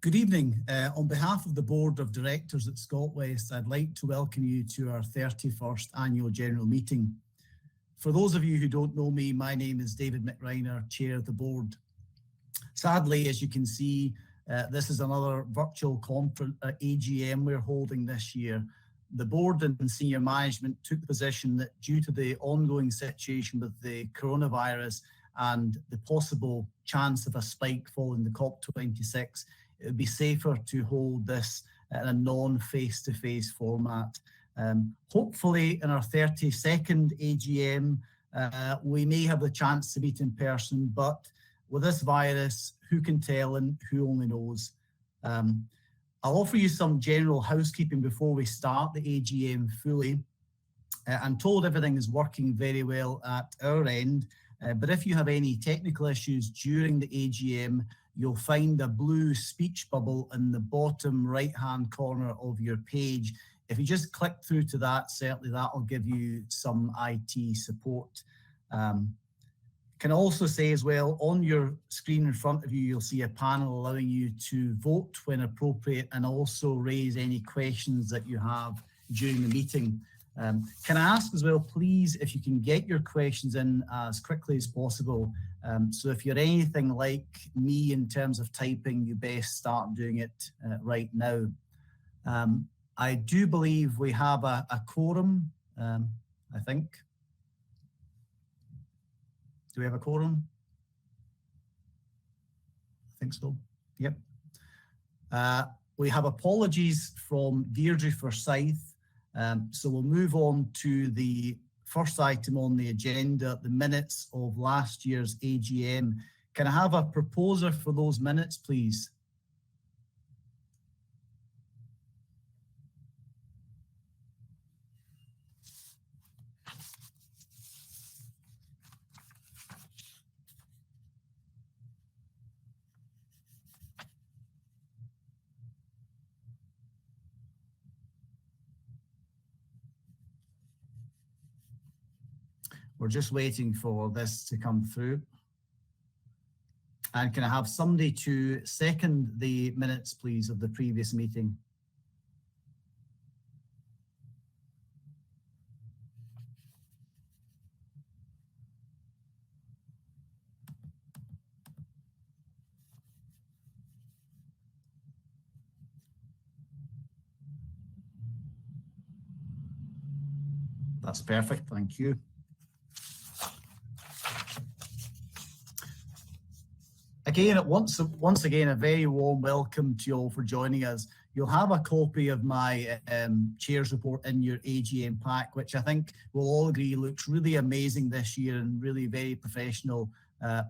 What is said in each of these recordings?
Good evening. On behalf of the Board of Directors at Scotwest, I'd like to welcome you to our 31st Annual General Meeting. For those of you who don't know me, my name is David Mcgowan, Chair of the Board. Sadly, as you can see, this is another virtual conference AGM we're holding this year. The Board and senior management took the position that due to the ongoing situation with the coronavirus and the possible chance of a spike following the COP26, it would be safer to hold this in a non-face-to-face format. Hopefully in our 32nd AGM, we may have the chance to meet in person, but with this virus, who can tell and who only knows? I'll offer you some general housekeeping before we start the AGM fully. I'm told everything is working very well at our end, but if you have any technical issues during the AGM, you'll find a blue speech bubble in the bottom right-hand corner of your page. If you just click through to that, certainly that will give you some IT support. Can also say as well, on your screen in front of you, you'll see a panel allowing you to vote when appropriate and also raise any questions that you have during the meeting. Can I ask as well, please, if you can get your questions in as quickly as possible. So if you're anything like me in terms of typing, you best start doing it right now. I do believe we have a quorum, I think. Do we have a quorum? I think so, yep. We have apologies from Deirdre Forsyth. So we'll move on to the first item on the agenda, the minutes of last year's AGM. Can I have a proposer for those minutes, please? We're just waiting for this to come through. And can I have somebody to second the minutes, please, of the previous meeting? That's perfect, thank you. Again, once again, a very warm welcome to you all for joining us. You'll have a copy of my Chair's report in your AGM pack, which I think we'll all agree looks really amazing this year and really very professional.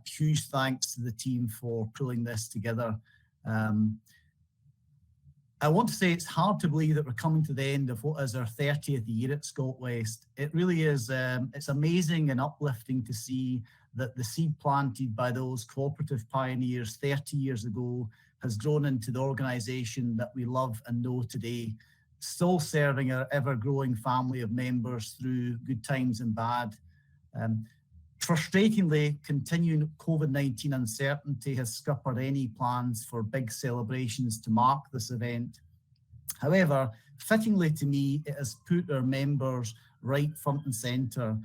Huge thanks to the team for pulling this together. I want to say it's hard to believe that we're coming to the end of what is our 30th year at Scotwest. It really is, it's amazing and uplifting to see that the seed planted by those cooperative pioneers 30 years ago has grown into the organisation that we love and know today, still serving our ever-growing family of members through good times and bad. Frustratingly, continuing COVID-19 uncertainty has scuppered any plans for big celebrations to mark this event. However, fittingly to me, it has put our members right front and centre.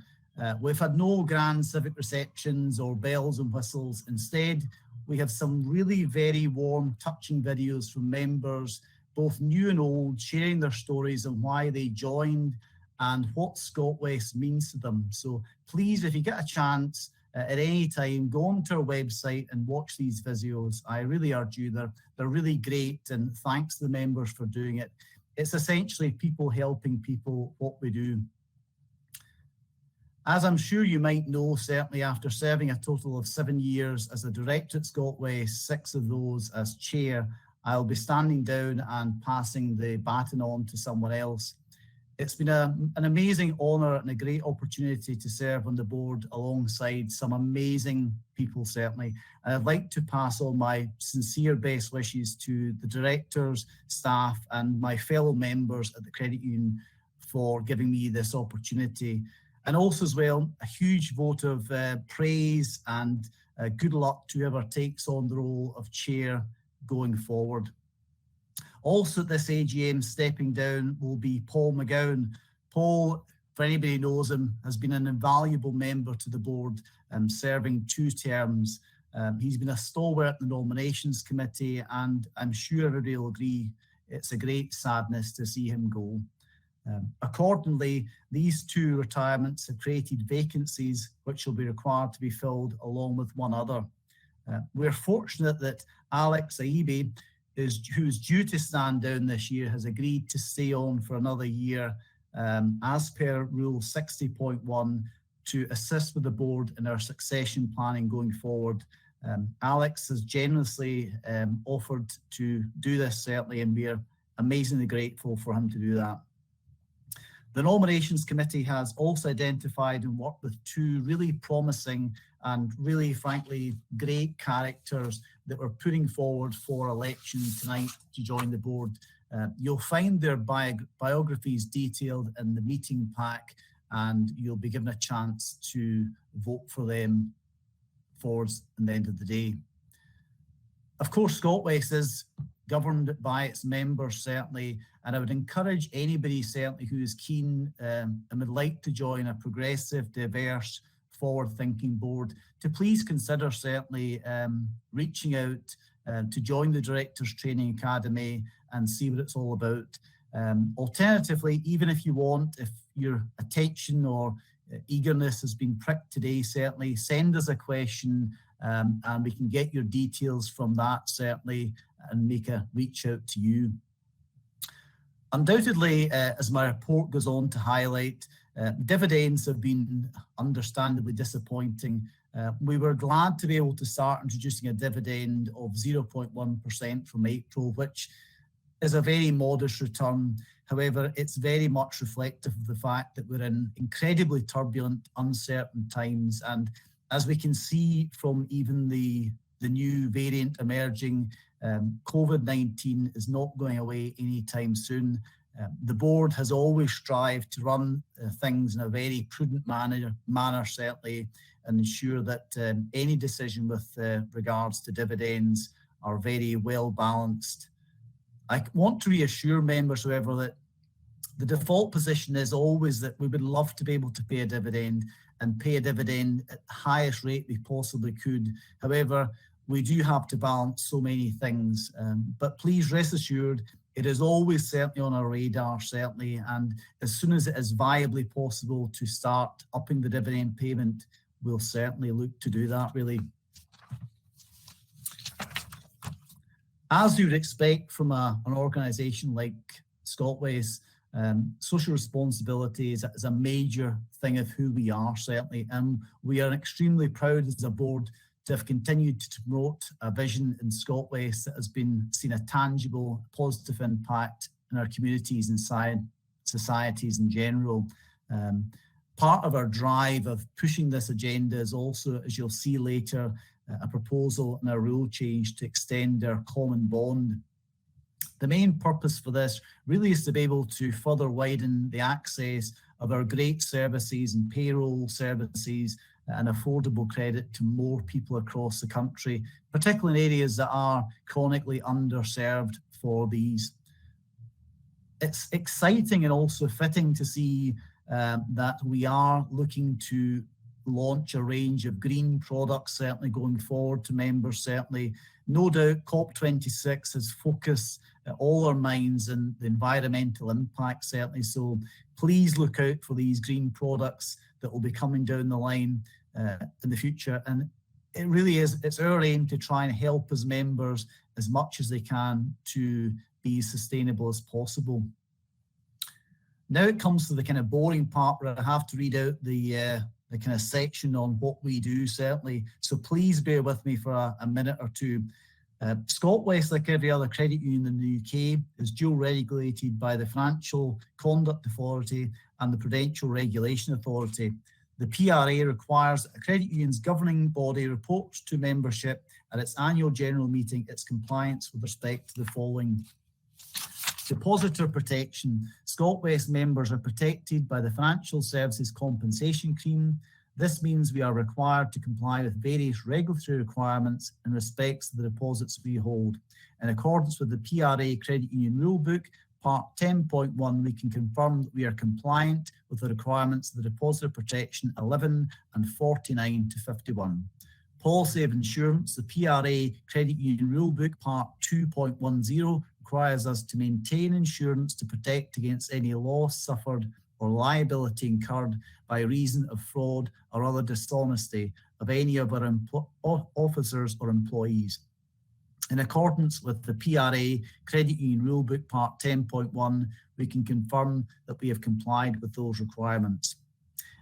We've had no grand civic receptions or bells and whistles. Instead, we have some really very warm, touching videos from members, both new and old, sharing their stories and why they joined and what Scotwest means to them. So please, if you get a chance at any time, go onto our website and watch these videos. I really urge you, they're really great, and thanks to the members for doing it. It's essentially people helping people, what we do. As I'm sure you might know, certainly after serving a total of 7 years as a director at Scotwest, 6 of those as chair, I'll be standing down and passing the baton on to someone else. It's been an amazing honour and a great opportunity to serve on the board alongside some amazing people, certainly. And I'd like to pass on my sincere best wishes to the directors, staff, and my fellow members at the credit union for giving me this opportunity. And also as well, a huge vote of praise and good luck to whoever takes on the role of chair going forward. Also at this AGM, stepping down will be Paul Mcgowan. Paul, for anybody who knows him, has been an invaluable member to the board, serving 2 terms. He's been a stalwart in the nominations committee, and I'm sure everybody will agree it's a great sadness to see him go. Accordingly, these 2 retirements have created vacancies which will be required to be filled along with one other. We're fortunate that Alex Aibe, who's due to stand down this year, has agreed to stay on for another year as per Rule 60.1 to assist with the board in our succession planning going forward. Alex has generously offered to do this, certainly, and we're amazingly grateful for him to do that. The Nominations Committee has also identified and worked with 2 really promising and really, frankly, great characters that we're putting forward for election tonight to join the board. You'll find their biographies detailed in the meeting pack, and you'll be given a chance to vote for them towards the end of the day. Of course, Scotwest is governed by its members, certainly, and I would encourage anybody, certainly, who is keen and would like to join a progressive, diverse, forward-thinking board to please consider, certainly, reaching out to join the Directors Training Academy and see what it's all about. Alternatively, even if your attention or eagerness has been pricked today, certainly send us a question and we can get your details from that, certainly, and make a reach out to you. Undoubtedly, as my report goes on to highlight, dividends have been understandably disappointing. We were glad to be able to start introducing a dividend of 0.1% from April, which is a very modest return. However, it's very much reflective of the fact that we're in incredibly turbulent, uncertain times. And as we can see from even the new variant emerging, COVID-19 is not going away anytime soon. The board has always strived to run things in a very prudent manner, certainly, and ensure that any decision with regards to dividends are very well balanced. I want to reassure members, however, that the default position is always that we would love to be able to pay a dividend and pay a dividend at the highest rate we possibly could. However, we do have to balance so many things, but please rest assured, it is always certainly on our radar, certainly, and as soon as it is viably possible to start upping the dividend payment, we'll certainly look to do that, really. As you would expect from an organisation like Scotwest, social responsibility is a major thing of who we are, certainly, and we are extremely proud as a board to have continued to promote a vision in Scotwest that has seen a tangible, positive impact in our communities and societies in general. Part of our drive of pushing this agenda is also, as you'll see later, a proposal and a rule change to extend our common bond. The main purpose for this really is to be able to further widen the access of our great services and payroll services and affordable credit to more people across the country, particularly in areas that are chronically underserved for these. It's exciting and also fitting to see that we are looking to launch a range of green products, certainly going forward to members, certainly. No doubt COP26 has focused all our minds on the environmental impact, certainly. So please look out for these green products that will be coming down the line in the future. And it really is, it's our aim to try and help as members as much as they can to be as sustainable as possible. Now it comes to the kind of boring part where I have to read out the kind of section on what we do, certainly. So please bear with me for a minute or two. Scotwest, like every other credit union in the UK, is dual regulated by the Financial Conduct Authority and the Prudential Regulation Authority. The PRA requires that a credit union's governing body reports to membership at its annual general meeting its compliance with respect to the following. Depositor protection. Scotwest members are protected by the Financial Services Compensation Scheme, This means we are required to comply with various regulatory requirements in respect to the deposits we hold. In accordance with the PRA Credit Union Rulebook, Part 10.1, we can confirm that we are compliant with the requirements of the Depositor Protection 11 and 49 to 51. Policy of insurance, the PRA Credit Union Rulebook Part 2.10 requires us to maintain insurance to protect against any loss suffered or liability incurred by reason of fraud or other dishonesty of any of our officers or employees. In accordance with the PRA Credit Union Rulebook Part 10.1, we can confirm that we have complied with those requirements.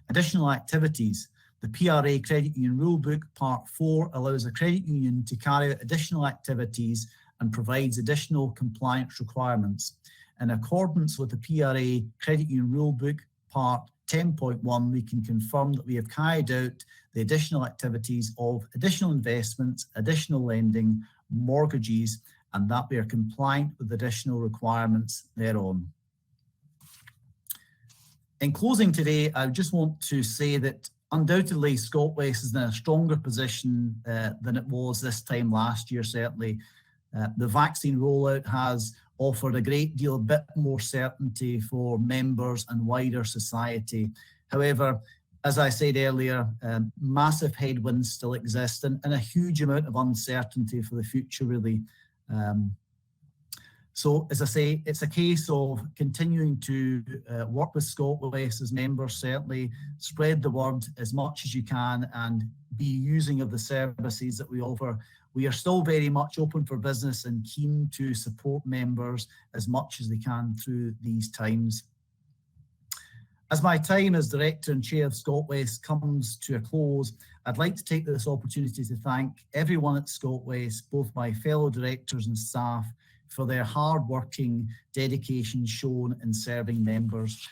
Additional activities. The PRA Credit Union Rulebook Part 4 allows a credit union to carry out additional activities and provides additional compliance requirements. In accordance with the PRA Credit Union Rulebook Part 10.1, we can confirm that we have carried out the additional activities of additional investments, additional lending, mortgages, and that we are compliant with additional requirements thereon. In closing today, I just want to say that undoubtedly Scotwest is in a stronger position than it was this time last year, certainly. The vaccine rollout has offered a great deal, a bit more certainty for members and wider society. However, as I said earlier, massive headwinds still exist and a huge amount of uncertainty for the future, really. So, as I say, it's a case of continuing to work with Scotwest as members, certainly spread the word as much as you can and be using of the services that we offer. We are still very much open for business and keen to support members as much as they can through these times. As my time as Director and Chair of Scotwest comes to a close, I'd like to take this opportunity to thank everyone at Scotwest, both my fellow directors and staff, for their hard-working dedication shown in serving members.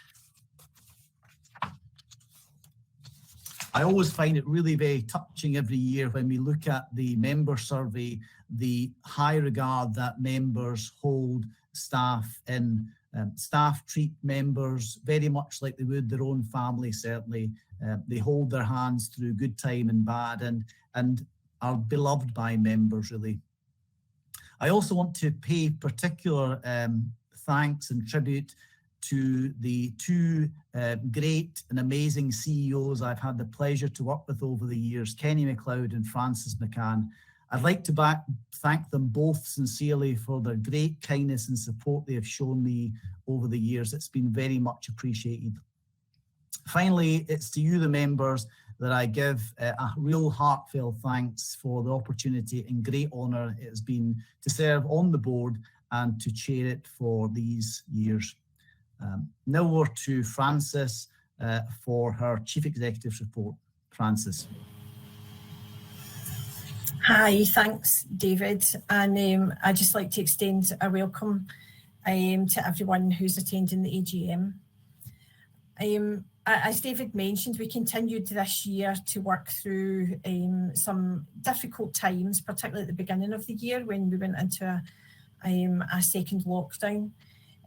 I always find it really very touching every year when we look at the member survey, the high regard that members hold staff in. Staff treat members very much like they would their own family, certainly. They hold their hands through good time and bad and are beloved by members, really. I also want to pay particular thanks and tribute to the two great and amazing CEOs I've had the pleasure to work with over the years, Kenny MacLeod and Francis McCann. I'd like to thank them both sincerely for their great kindness and support they have shown me over the years. It's been very much appreciated. Finally, it's to you, the members, that I give a real heartfelt thanks for the opportunity and great honour it has been to serve on the board and to chair it for these years. Now over to Francis for her Chief Executive's report. Francis. Hi, thanks, David. And I'd just like to extend a welcome to everyone who's attending the AGM. As David mentioned, we continued this year to work through some difficult times, particularly at the beginning of the year when we went into a second lockdown.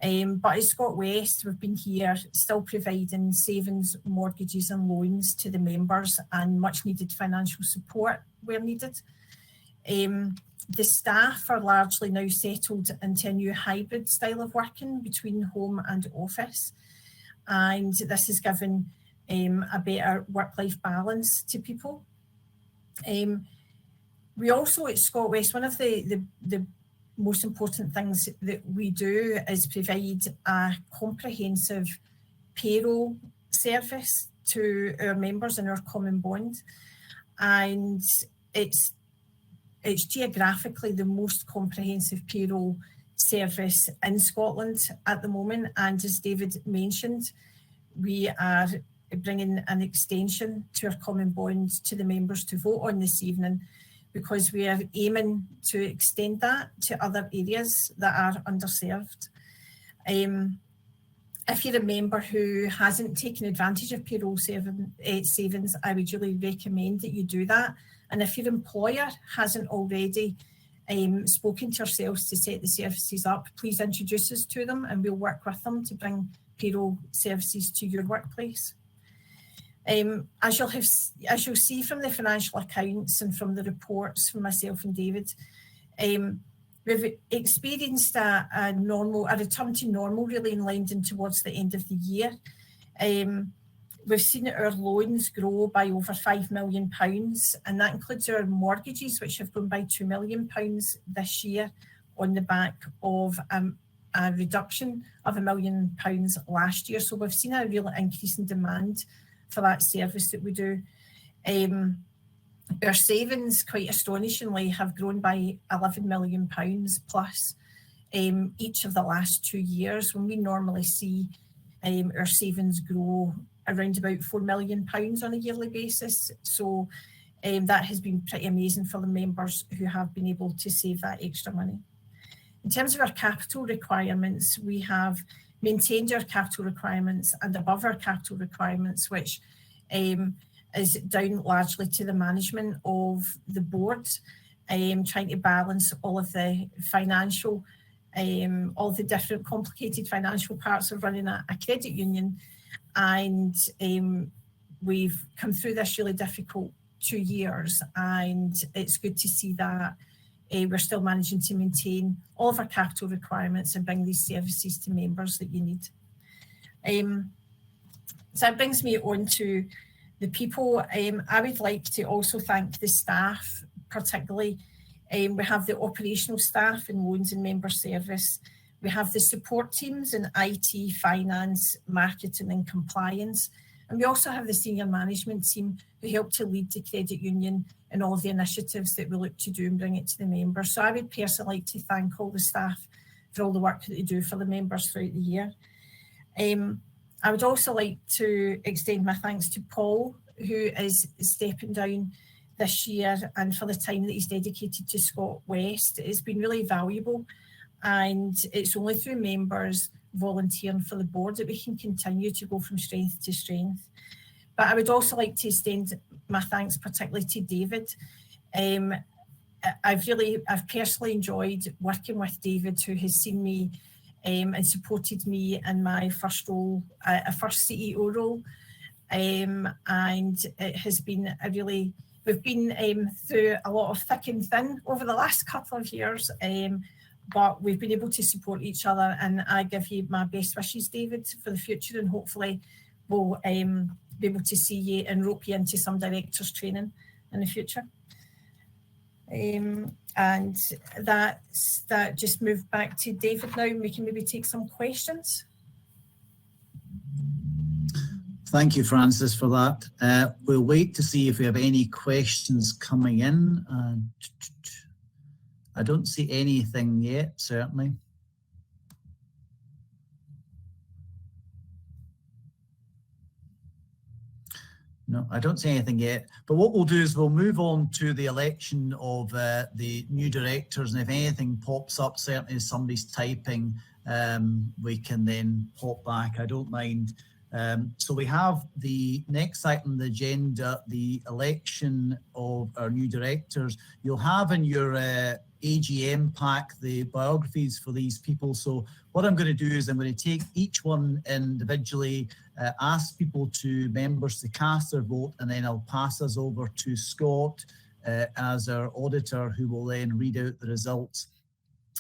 But at Scotwest, we've been here still providing savings, mortgages and loans to the members and much needed financial support where needed. The staff are largely now settled into a new hybrid style of working between home and office. And this has given a better work-life balance to people. We also at Scotwest, one of the most important things that we do is provide a comprehensive payroll service to our members in our common bond. And it's geographically the most comprehensive payroll service in Scotland at the moment. And as David mentioned, we are bringing an extension to our common bond to the members to vote on this evening, because we are aiming to extend that to other areas that are underserved. If you're a member who hasn't taken advantage of payroll savings, I would really recommend that you do that. And if your employer hasn't already spoken to yourselves to set the services up, please introduce us to them and we'll work with them to bring payroll services to your workplace. As you'll see from the financial accounts and from the reports from myself and David, we've experienced a return to normal really in lending towards the end of the year. We've seen our loans grow by over £5 million, and that includes our mortgages, which have grown by £2 million this year on the back of a reduction of £1 million last year. So we've seen a real increase in demand for that service that we do. Our savings, quite astonishingly, have grown by £11 million plus each of the last 2 years, when we normally see our savings grow around about £4 million on a yearly basis. So that has been pretty amazing for the members who have been able to save that extra money. In terms of our capital requirements, we have maintained our capital requirements and above our capital requirements, which is down largely to the management of the board, trying to balance all of the financial, all the different complicated financial parts of running a credit union. And we've come through this really difficult 2 years, and it's good to see that we're still managing to maintain all of our capital requirements and bring these services to members that you need. So that brings me on to the people. I would like to also thank the staff, particularly. We have the operational staff in loans and member service. We have the support teams in IT, finance, marketing and compliance. And we also have the senior management team who help to lead the credit union and all the initiatives that we look to do and bring it to the members. So I would personally like to thank all the staff for all the work that they do for the members throughout the year. I would also like to extend my thanks to Paul, who is stepping down this year, and for the time that he's dedicated to Scotwest. It's been really valuable, and it's only through members volunteering for the board that we can continue to go from strength to strength. But I would also like to extend my thanks particularly to David. I've personally enjoyed working with David, who has seen me and supported me in my first role, a first CEO role. And it has been we've been through a lot of thick and thin over the last couple of years, but we've been able to support each other, and I give you my best wishes, David, for the future, and hopefully we'll be able to see you and rope you into some directors training in the future. And that just moved back to David now, and we can maybe take some questions. Thank you, Frances, for that. We'll wait to see if we have any questions coming in. I don't see anything yet, certainly. No, I don't see anything yet. But what we'll do is we'll move on to the election of the new directors. And if anything pops up, certainly as somebody's typing, we can then pop back. I don't mind. So we have the next item on the agenda, the election of our new directors. You'll have in your AGM pack the biographies for these people. So what I'm going to do is I'm going to take each one individually, ask members to cast their vote, and then I'll pass us over to Scott as our auditor, who will then read out the results.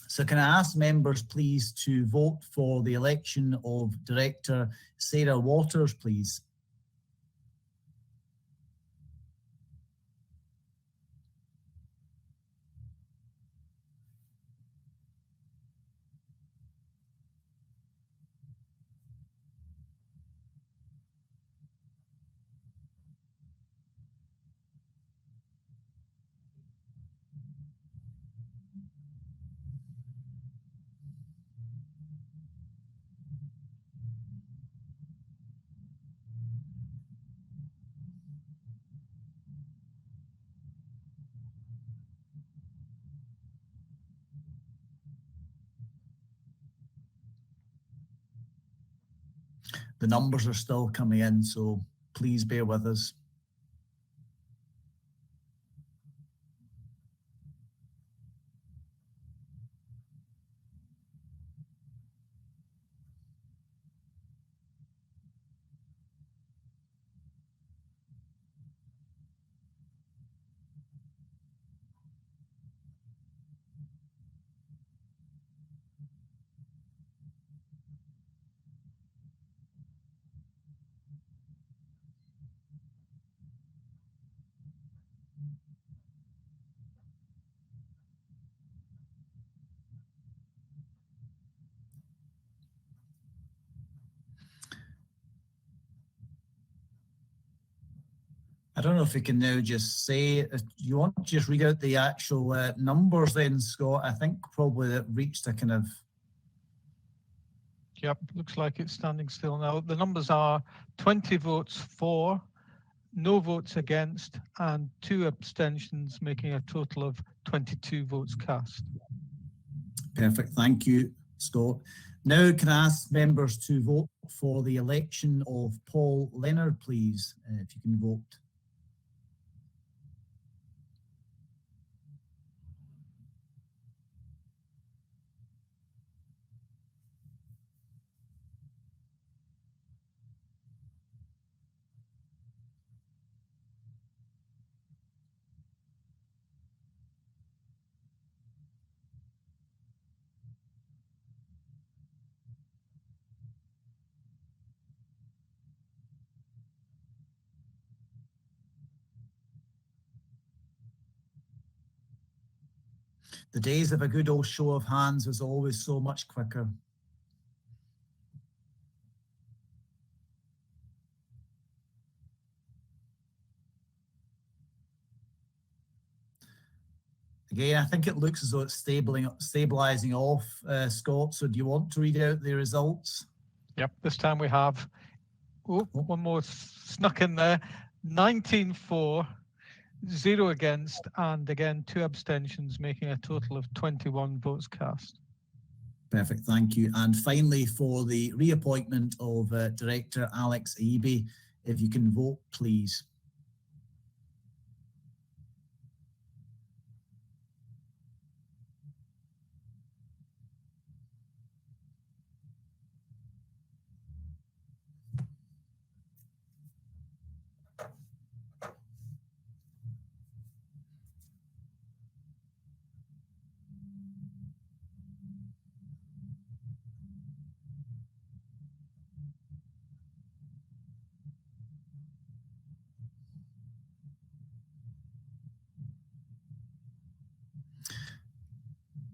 So can I ask members, please, to vote for the election of Director Sarah Waters, please? The numbers are still coming in, so please bear with us. I don't know if we can now just say, you want to just read out the actual numbers then, Scott? I think probably that reached a kind of... Yep, looks like it's standing still now. The numbers are 20 votes for, no votes against, and 2 abstentions, making a total of 22 votes cast. Perfect, thank you, Scott. Now can I ask members to vote for the election of Paul Leonard, please, if you can vote. The days of a good old show of hands was always so much quicker. Again, I think it looks as though it's stabilizing off, Scott. So do you want to read out the results? Yep, this time we have, one more snuck in there, 19 for, 0 against, and again 2 abstentions, making a total of 21 votes cast. Perfect, thank you. And finally, for the reappointment of Director Alex Eby, if you can vote, please.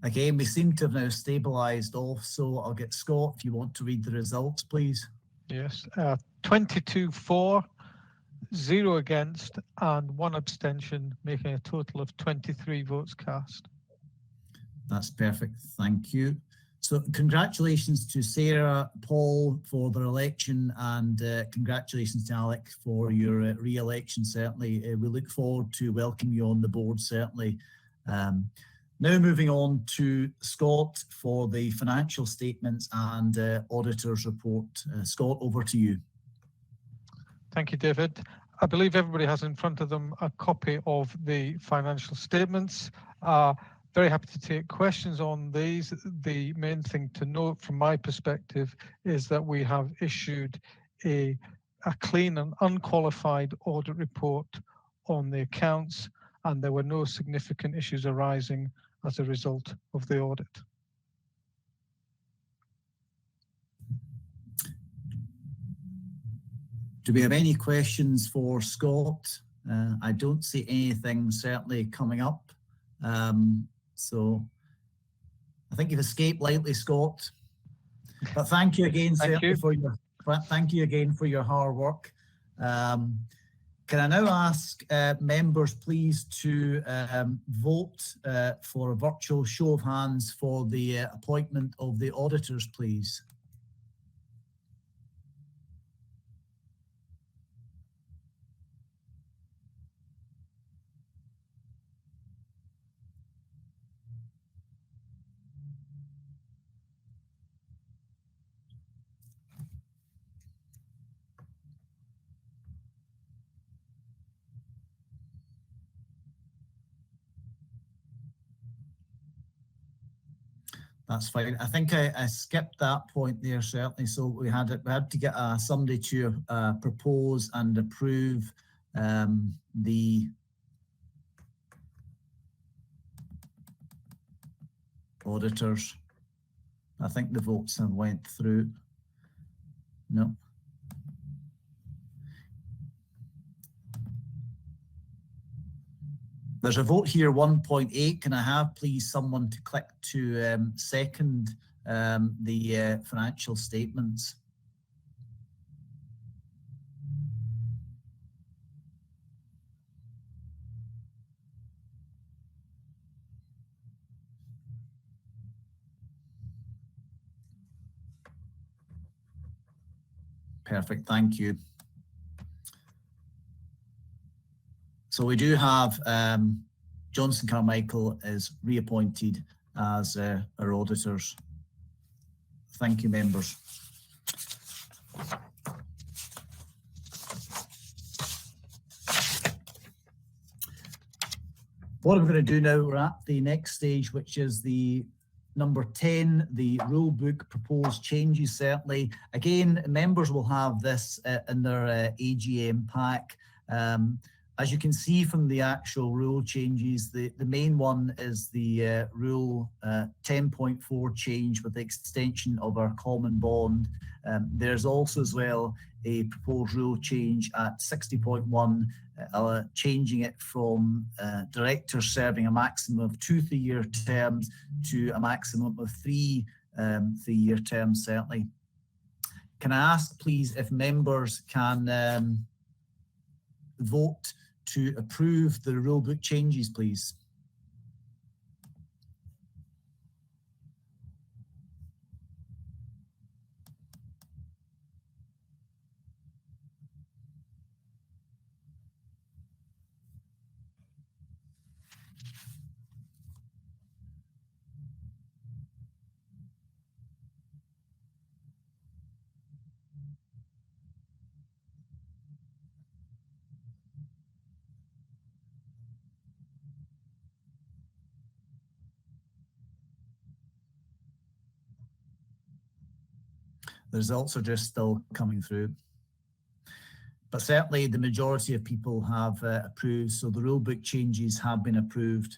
Again, we seem to have now stabilised off, so I'll get Scott, if you want to read the results, please. Yes, 22 for, 0 against, and 1 abstention, making a total of 23 votes cast. That's perfect, thank you. So congratulations to Sarah, Paul for their election, and congratulations to Alex for your re-election, certainly. We look forward to welcoming you on the board, certainly. Now moving on to Scott for the financial statements and auditor's report. Scott, over to you. Thank you, David. I believe everybody has in front of them a copy of the financial statements. Very happy to take questions on these. The main thing to note from my perspective is that we have issued a clean and unqualified audit report on the accounts, and there were no significant issues arising as a result of the audit. Do we have any questions for Scott? I don't see anything certainly coming up. So I think you've escaped lightly, Scott. But thank you again, certainly, thank you again for your hard work. Can I now ask members, please, to vote for a virtual show of hands for the appointment of the auditors, please? That's fine. I think I skipped that point there, certainly. So we had to get somebody to propose and approve the auditors. I think the votes have went through. No. There's a vote here, 1.8. Can I have, please, someone to click to second the financial statements? Perfect, thank you. So we do have Johnson Carmichael is reappointed as our auditors. Thank you, members. What I'm going to do now, we're at the next stage, which is the number 10, the rule book proposed changes. Certainly, again, members will have this in their AGM pack. As you can see from the actual rule changes, the main one is the rule 10.4 change with the extension of our common bond. There's also as well a proposed rule change at 60.1, changing it from directors serving a maximum of 2 3-year terms to a maximum of 3 3-year terms, certainly. Can I ask, please, if members can vote to approve the rulebook changes, please? The results are just still coming through. But certainly the majority of people have approved, so the rulebook changes have been approved.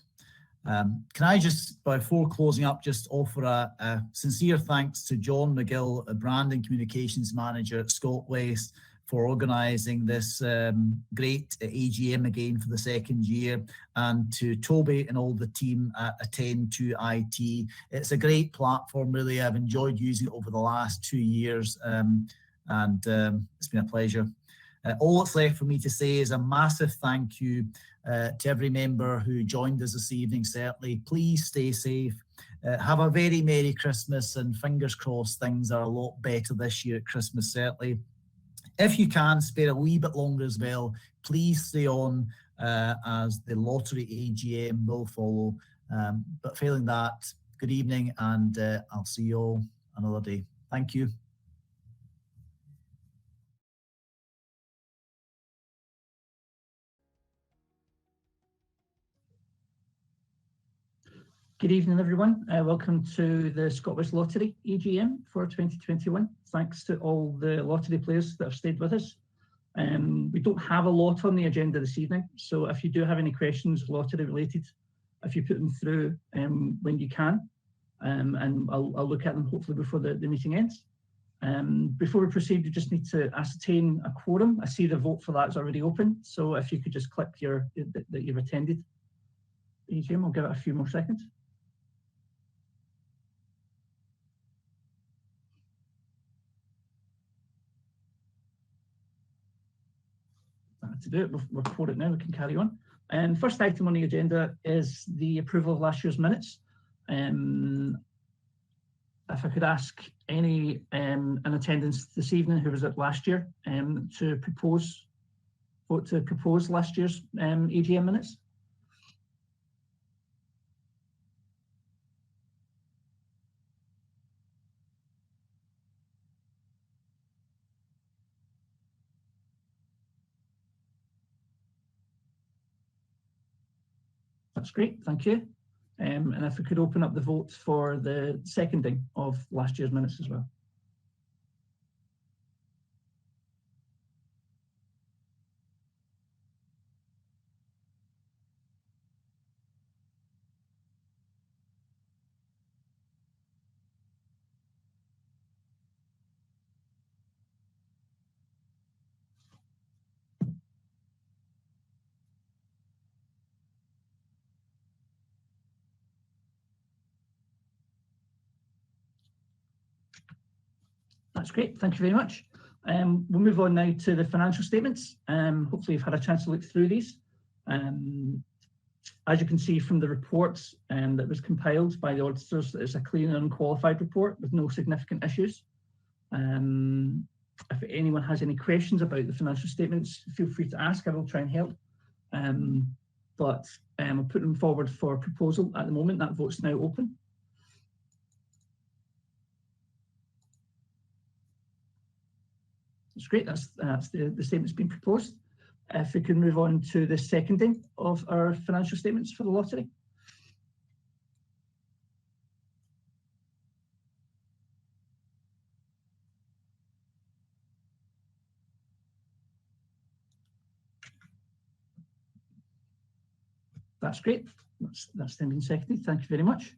Can I just, before closing up, just offer a sincere thanks to John McGill, a brand and communications manager at Scotwest, for organising this great AGM again for the second year, and to Toby and all the team at Attend to IT. It's a great platform, really. I've enjoyed using it over the last 2 years, and it's been a pleasure. All that's left for me to say is a massive thank you to every member who joined us this evening, certainly. Please stay safe. Have a very Merry Christmas, and fingers crossed things are a lot better this year at Christmas, certainly. If you can, spare a wee bit longer as well. Please stay on as the lottery AGM will follow. But failing that, good evening, and I'll see you all another day. Thank you. Good evening, everyone. Welcome to the Scotwest Lottery AGM for 2021. Thanks to all the lottery players that have stayed with us. We don't have a lot on the agenda this evening, so if you do have any questions lottery related, if you put them through when you can, and I'll look at them hopefully before the meeting ends. Before we proceed, we just need to ascertain a quorum. I see the vote for that is already open, so if you could just click that you've attended the AGM, I'll give it a few more seconds. To do it, we'll quote it now, we can carry on. First item on the agenda is the approval of last year's minutes. If I could ask any in attendance this evening who was at last year to vote to propose last year's AGM minutes. That's great, thank you. And if we could open up the vote for the seconding of last year's minutes as well. That's great. Thank you very much. We'll move on now to the financial statements. Hopefully you've had a chance to look through these. As you can see from the reports that was compiled by the auditors, it's a clean and unqualified report with no significant issues. If anyone has any questions about the financial statements, feel free to ask. I will try and help. I'll put them forward for proposal at the moment. That vote's now open. That's great. That's the statement's been proposed. If we can move on to the seconding of our financial statements for the lottery. That's great. That's then been seconded. Thank you very much.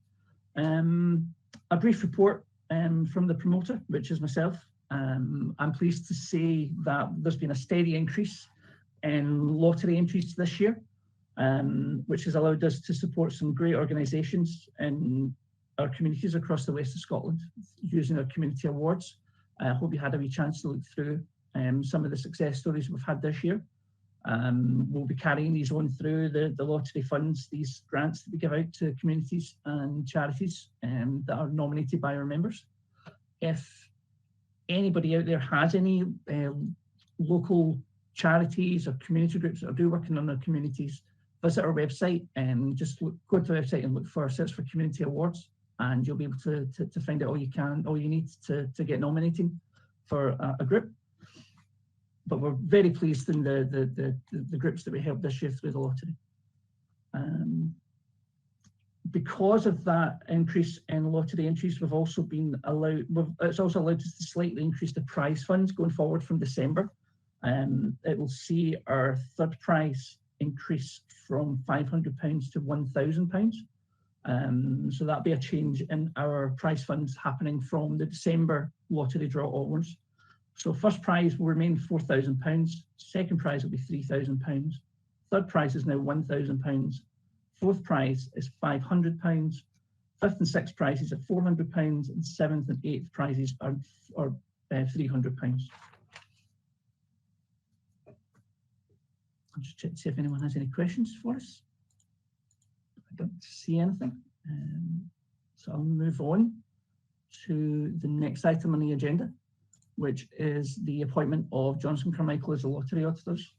A brief report from the promoter, which is myself. I'm pleased to say that there's been a steady increase in lottery entries this year, which has allowed us to support some great organisations in our communities across the west of Scotland using our community awards. I hope you had a wee chance to look through some of the success stories we've had this year. We'll be carrying these on through the lottery funds, these grants that we give out to communities and charities that are nominated by our members. If anybody out there has any local charities or community groups that do working on their communities, visit our website and just go to the website and look for search for community awards, and you'll be able to find out all you need to get nominated for a group. But we're very pleased in the groups that we helped this year through the lottery. Because of that increase in lottery entries, we've also been allowed. It's also allowed us to slightly increase the prize funds going forward from December. It will see our third prize increase from £500 to £1,000. So that'll be a change in our prize funds happening from the December lottery draw onwards. So first prize will remain £4,000. Second prize will be £3,000. Third prize is now £1,000. Fourth prize is £500. Fifth and sixth prizes are £400, and seventh and eighth prizes are £300. I'll just check to see if anyone has any questions for us. I don't see anything. So I'll move on to the next item on the agenda, which is the appointment of Johnson Carmichael as the lottery auditors.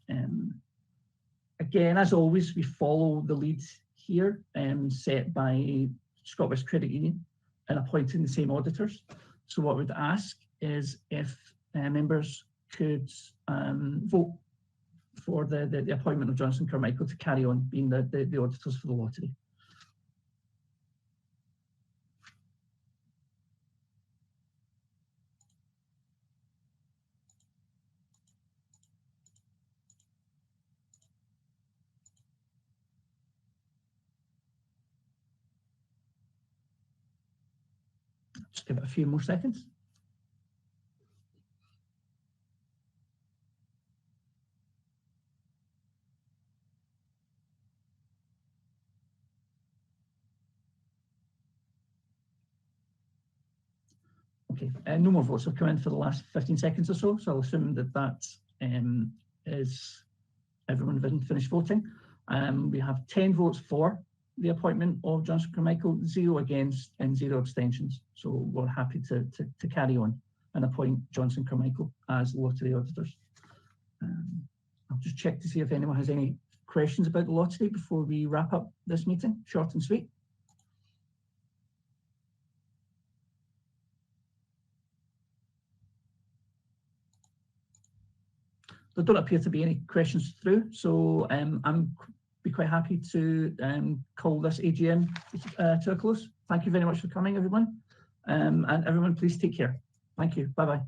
Again, as always, we follow the lead here set by Scotwest Credit Union in appointing the same auditors. So what we'd ask is if members could vote for the appointment of Johnson Carmichael to carry on being the auditors for the lottery. Just give it a few more seconds. Okay, no more votes have come in for the last 15 seconds or so, so I'll assume that is everyone finished voting. We have 10 votes for the appointment of Johnson Carmichael, 0 against and 0 abstentions. So we're happy to carry on and appoint Johnson Carmichael as lottery auditors. I'll just check to see if anyone has any questions about the lottery before we wrap up this meeting, short and sweet. There don't appear to be any questions through, so I'm be quite happy to call this AGM to a close. Thank you very much for coming, everyone. And everyone, please take care. Thank you. Bye-bye.